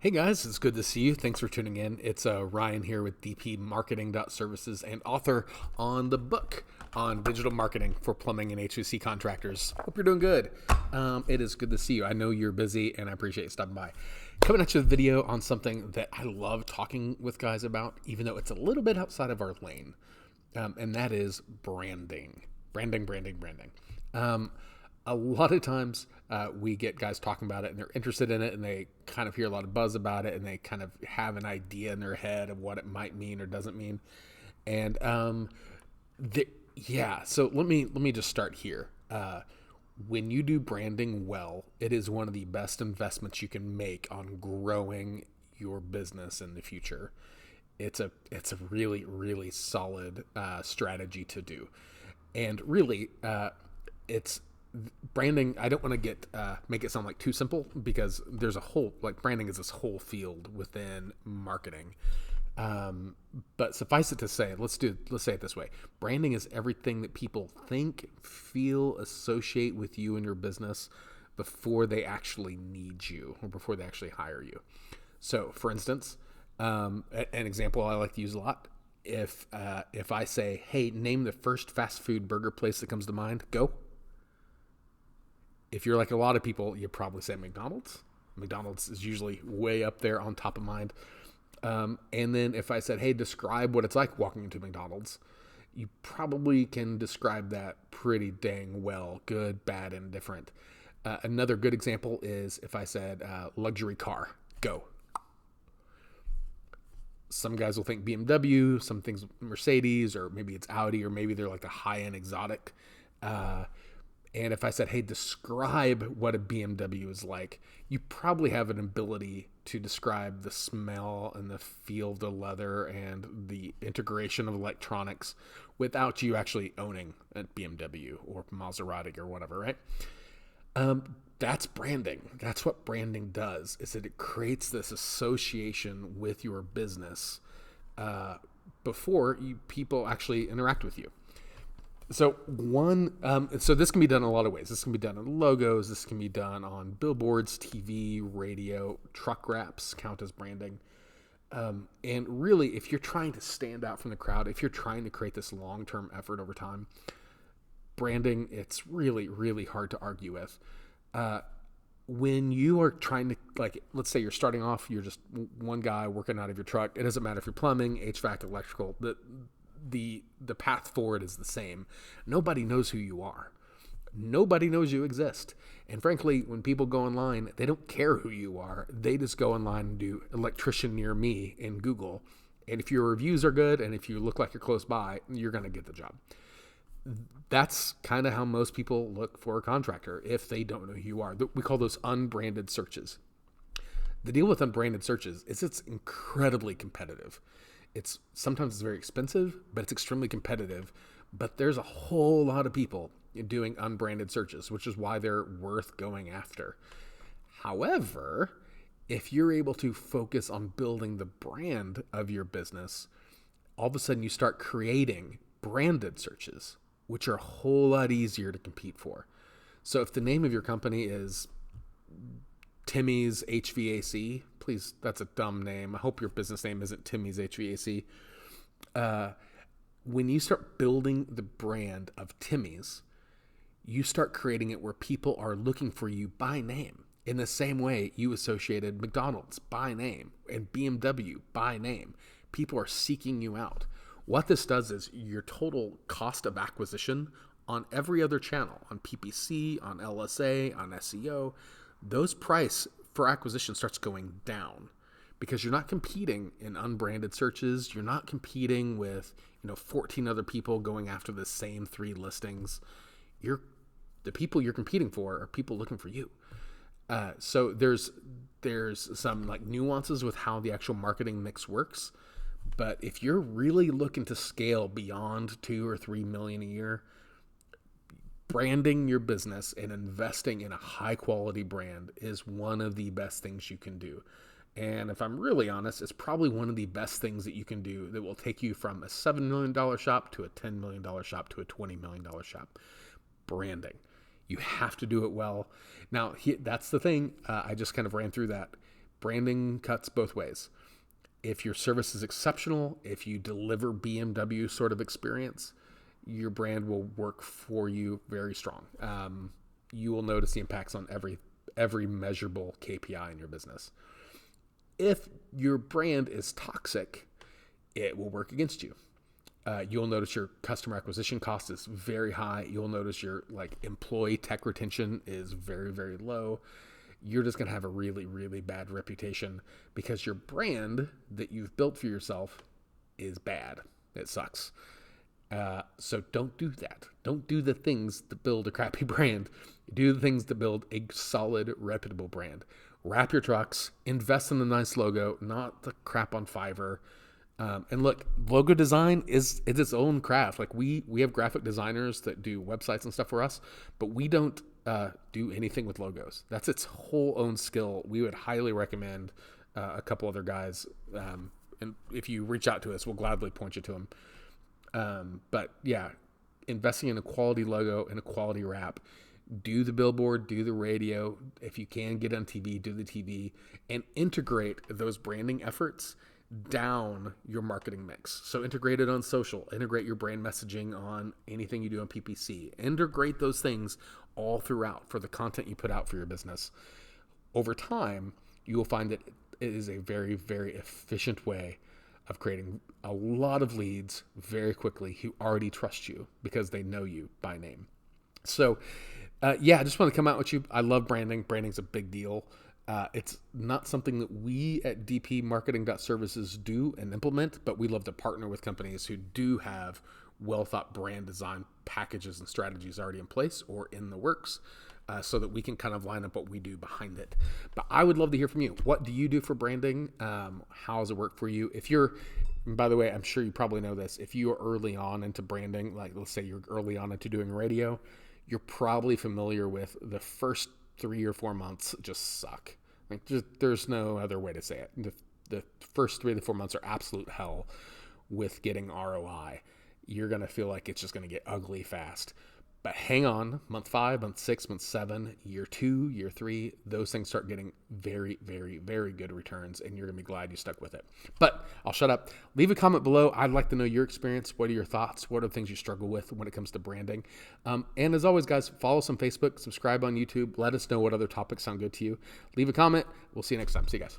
Hey guys, it's good to see you. Thanks for tuning in. It's Ryan here with DP Marketing.Services and author on the book on digital marketing for plumbing and HVAC contractors. Hope you're doing good. It is good to see you. I know you're busy and I appreciate you stopping by. Coming at you with a video on something that I love talking with guys about, even though it's a little bit outside of our lane, and that is branding. Branding. A lot of times we get guys talking about it and they're interested in it and they kind of hear a lot of buzz about it and they kind of have an idea in their head of what it might mean or doesn't mean. And so let me just start here. When you do branding well, it is one of the best investments you can make on growing your business in the future. It's a really, really solid strategy to do. And really, it's branding. I don't want to get make it sound like too simple, because there's a whole, like, branding is this whole field within marketing. But suffice it to say, let's say it this way. Branding is everything that people think, feel, associate with you and your business before they actually need you or before they actually hire you. So for instance, an example I like to use a lot. If I say, hey, name the first fast food burger place that comes to mind, go. If you're like a lot of people, you probably say McDonald's. McDonald's is usually way up there on top of mind. And then if I said, hey, describe what it's like walking into McDonald's, you probably can describe that pretty dang well, good, bad, and different. Another good example is if I said luxury car, go. Some guys will think BMW, some things Mercedes, or maybe it's Audi, or maybe they're like a high-end exotic. And if I said, hey, describe what a BMW is like, you probably have an ability to describe the smell and the feel of the leather and the integration of electronics without you actually owning a BMW or Maserati or whatever, right? That's branding. That's what branding does, is that it creates this association with your business before people actually interact with you. So so this can be done in a lot of ways. This can be done in logos. This can be done on billboards, TV, radio, truck wraps count as branding. And really, if you're trying to stand out from the crowd, if you're trying to create this long-term effort over time, branding, it's really, really hard to argue with. When you are trying to, like, let's say you're starting off, you're just one guy working out of your truck. It doesn't matter if you're plumbing, HVAC, electrical, the path forward is the same. Nobody knows who you are. Nobody knows you exist. And frankly, when people go online, they don't care who you are. They just go online and do electrician near me in Google. And if your reviews are good and if you look like you're close by, you're going to get the job. That's kind of how most people look for a contractor if they don't know who you are. We call those unbranded searches. The deal with unbranded searches is it's incredibly competitive. Sometimes it's very expensive, but it's extremely competitive. But there's a whole lot of people doing unbranded searches, which is why they're worth going after. However, if you're able to focus on building the brand of your business, all of a sudden you start creating branded searches, which are a whole lot easier to compete for. So if the name of your company is Timmy's HVAC, please, that's a dumb name. I hope your business name isn't Timmy's HVAC. When you start building the brand of Timmy's, you start creating it where people are looking for you by name. In the same way you associated McDonald's by name and BMW by name. People are seeking you out. What this does is your total cost of acquisition on every other channel, on PPC, on LSA, on SEO, those price for acquisition starts going down because you're not competing in unbranded searches. You're not competing with 14 other people going after the same 3 listings. The people you're competing for are people looking for you. So there's some like nuances with how the actual marketing mix works. But if you're really looking to scale beyond 2 or 3 million a year, branding your business and investing in a high quality brand is one of the best things you can do. And if I'm really honest, it's probably one of the best things that you can do that will take you from a $7 million shop to a $10 million shop to a $20 million shop. Branding. You have to do it well. Now, that's the thing. I just kind of ran through that. branding cuts both ways. If your service is exceptional, if you deliver BMW sort of experience, your brand will work for you very strong. You will notice the impacts on every measurable KPI in your business. If your brand is toxic, it will work against you. You'll notice your customer acquisition cost is very high. You'll notice your employee tech retention is very, very low. You're just going to have a really, really bad reputation because your brand that you've built for yourself is bad. It sucks. So don't do that. Don't do the things that build a crappy brand. Do the things that build a solid, reputable brand. Wrap your trucks, invest in a nice logo, not the crap on Fiverr. And look, logo design is its own craft. We have graphic designers that do websites and stuff for us, but we don't do anything with logos. That's its whole own skill. We would highly recommend a couple other guys. And if you reach out to us, we'll gladly point you to them. But yeah, investing in a quality logo and a quality wrap. Do the billboard, do the radio. If you can get on TV, do the TV, and integrate those branding efforts down your marketing mix. So integrate it on social, integrate your brand messaging on anything you do on PPC, integrate those things all throughout for the content you put out for your business. Over time, you will find that it is a very, very efficient way of creating a lot of leads very quickly who already trust you because they know you by name. So I just want to come out with you. I love branding. Branding's a big deal. It's not something that we at DP Marketing.Services do and implement, but we love to partner with companies who do have well-thought brand design packages and strategies already in place or in the works, so that we can kind of line up what we do behind it. But I would love to hear from you. What do you do for branding? How does it work for you? By the way, I'm sure you probably know this. If you are early on into branding, let's say you're early on into doing radio, you're probably familiar with the first 3 or 4 months just suck. There's no other way to say it. The first 3 to 4 months are absolute hell with getting ROI. You're going to feel like it's just going to get ugly fast. But hang on, month 5, month 6, month 7, year 2, year 3, those things start getting very, very, very good returns, and you're going to be glad you stuck with it. But I'll shut up. Leave a comment below. I'd like to know your experience. What are your thoughts? What are the things you struggle with when it comes to branding? And as always, guys, follow us on Facebook, subscribe on YouTube. Let us know what other topics sound good to you. Leave a comment. We'll see you next time. See you guys.